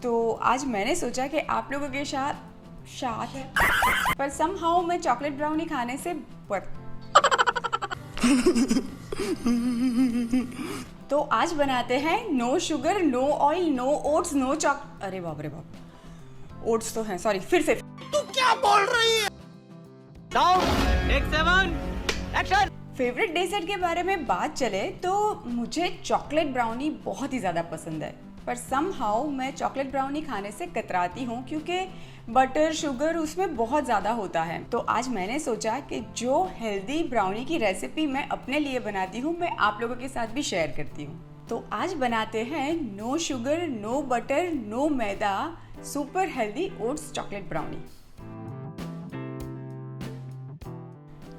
तो आज मैंने सोचा कि आप लोगों के साथ है पर समहाउ मैं चॉकलेट ब्राउनी खाने से तो आज बनाते हैं no sugar, no oil, no oats, no अरे बाप रे बाप, ओट्स तो हैं, सॉरी, फिर से तू क्या बोल रही है? Next 7, action! फेवरेट डेजर्ट के बारे में बात चले तो मुझे चॉकलेट ब्राउनी बहुत ही ज़्यादा पसंद है, पर समहाउ मैं चॉकलेट ब्राउनी खाने से कतराती हूँ क्योंकि बटर शुगर उसमें बहुत ज़्यादा होता है। तो आज मैंने सोचा कि जो हेल्दी ब्राउनी की रेसिपी मैं अपने लिए बनाती हूँ मैं आप लोगों के साथ भी शेयर करती हूँ। तो आज बनाते हैं no sugar, no butter, no maida, super healthy oats chocolate brownie.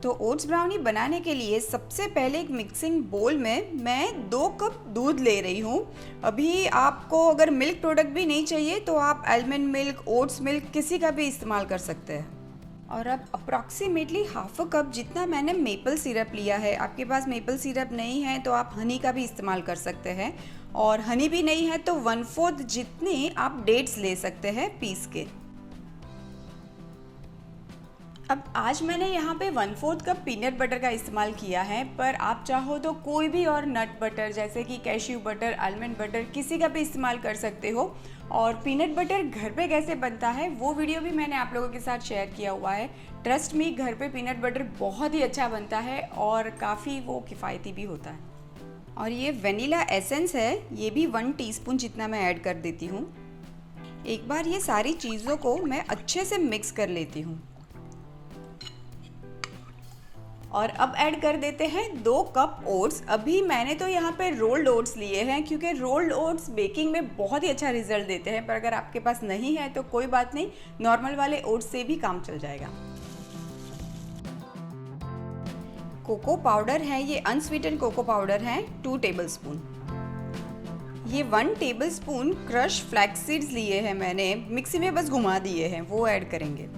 तो ओट्स ब्राउनी बनाने के लिए सबसे पहले एक मिक्सिंग बोल में मैं 2 कप दूध ले रही हूँ। अभी आपको अगर मिल्क प्रोडक्ट भी नहीं चाहिए तो आप आलमंड मिल्क, ओट्स मिल्क किसी का भी इस्तेमाल कर सकते हैं। और अब अप्रॉक्सीमेटली हाफ अ कप जितना मैंने मेपल सिरप लिया है। आपके पास मेपल सिरप नहीं है तो आप हनी का भी इस्तेमाल कर सकते हैं, और हनी भी नहीं है तो 1/4 जितनी आप डेट्स ले सकते हैं पीस के। अब आज मैंने यहाँ पे 1/4 कप पीनट बटर का इस्तेमाल किया है, पर आप चाहो तो कोई भी और नट बटर जैसे कि कैश्यू बटर, आलमंड बटर किसी का भी इस्तेमाल कर सकते हो। और पीनट बटर घर पे कैसे बनता है वो वीडियो भी मैंने आप लोगों के साथ शेयर किया हुआ है। ट्रस्ट मी, घर पे पीनट बटर बहुत ही अच्छा बनता है और काफ़ी वो किफ़ायती भी होता है। और ये वनीला एसेंस है, ये भी 1 टीस्पून जितना मैं ऐड कर देती हूँ। एक बार ये सारी चीज़ों को मैं अच्छे से मिक्स कर लेती हूँ। और अब ऐड कर देते हैं 2 कप ओट्स। अभी मैंने तो यहाँ पे रोल्ड ओट्स लिए हैं क्योंकि रोल्ड ओट्स बेकिंग में बहुत ही अच्छा रिजल्ट देते हैं, पर अगर आपके पास नहीं है तो कोई बात नहीं, नॉर्मल वाले ओट्स से भी काम चल जाएगा। कोको पाउडर है, ये अनस्वीटेंड कोको पाउडर है 2 टेबलस्पून। ये 1 टेबलस्पून क्रश फ्लैक्स सीड्स लिए हैं मैंने, मिक्सी में बस घुमा दिए हैं, वो ऐड करेंगे।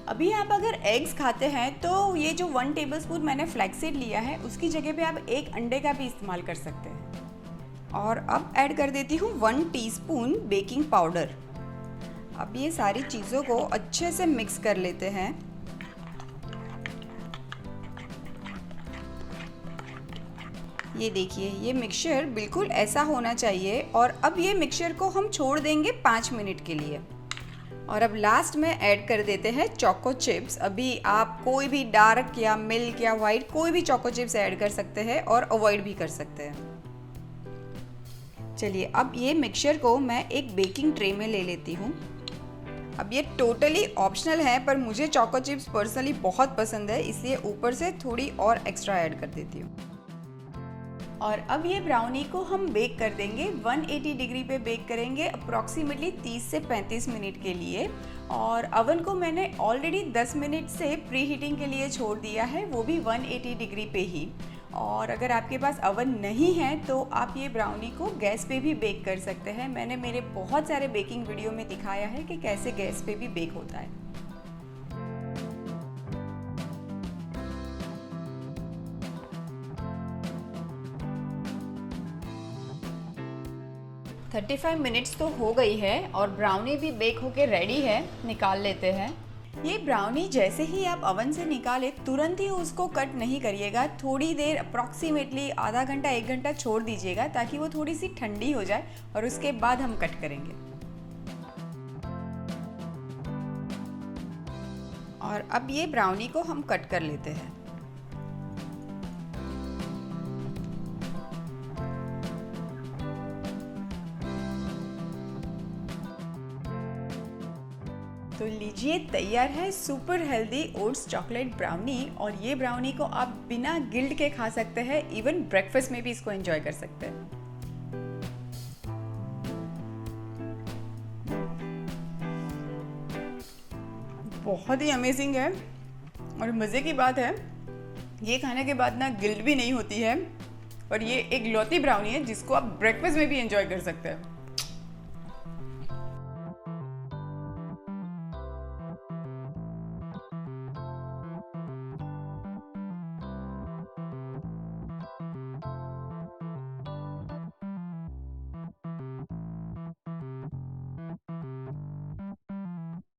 अभी आप अगर एग्स खाते हैं तो ये जो 1 टेबलस्पून मैंने फ्लैक्सीड लिया है उसकी जगह पे आप 1 अंडे का भी इस्तेमाल कर सकते हैं। और अब ऐड कर देती हूँ 1 टीस्पून बेकिंग पाउडर। अब ये सारी चीज़ों को अच्छे से मिक्स कर लेते हैं। ये देखिए, ये मिक्सचर बिल्कुल ऐसा होना चाहिए। और अब ये मिक्सचर को हम छोड़ देंगे 5 मिनट के लिए। और अब लास्ट में ऐड कर देते हैं चोको चिप्स। अभी आप कोई भी डार्क या मिल्क या वाइट कोई भी चोको चिप्स ऐड कर सकते हैं और अवॉइड भी कर सकते हैं। चलिए, अब ये मिक्सचर को मैं एक बेकिंग ट्रे में ले लेती हूँ। अब ये टोटली ऑप्शनल है, पर मुझे चोको चिप्स पर्सनली बहुत पसंद है, इसलिए ऊपर से थोड़ी और एक्स्ट्रा ऐड कर देती हूँ। और अब ये ब्राउनी को हम बेक कर देंगे, 180 डिग्री पे बेक करेंगे अप्रॉक्सीमेटली 30 से 35 मिनट के लिए। और अवन को मैंने ऑलरेडी 10 मिनट से प्री हीटिंग के लिए छोड़ दिया है, वो भी 180 डिग्री पे ही। और अगर आपके पास अवन नहीं है तो आप ये ब्राउनी को गैस पे भी बेक कर सकते हैं। मैंने मेरे बहुत सारे बेकिंग वीडियो में दिखाया है कि कैसे गैस पे भी बेक होता है। 35 मिनट्स तो हो गई है और ब्राउनी भी बेक होके रेडी है, निकाल लेते हैं। ये ब्राउनी जैसे ही आप अवन से निकाले तुरंत ही उसको कट नहीं करिएगा, थोड़ी देर अप्रॉक्सीमेटली आधा घंटा 1 घंटा छोड़ दीजिएगा ताकि वो थोड़ी सी ठंडी हो जाए और उसके बाद हम कट करेंगे। और अब ये ब्राउनी को हम कट कर लेते हैं। तो लीजिए, तैयार है super healthy oats chocolate brownie. और ये ब्राउनी को आप बिना गिल्ट के खा सकते हैं, इवन ब्रेकफास्ट में भी इसको एंजॉय कर सकते हैं। बहुत ही अमेजिंग है और मज़े की बात है, ये खाने के बाद ना गिल्ट भी नहीं होती है। और ये एक लौती ब्राउनी है जिसको आप ब्रेकफास्ट में भी एंजॉय कर सकते हैं।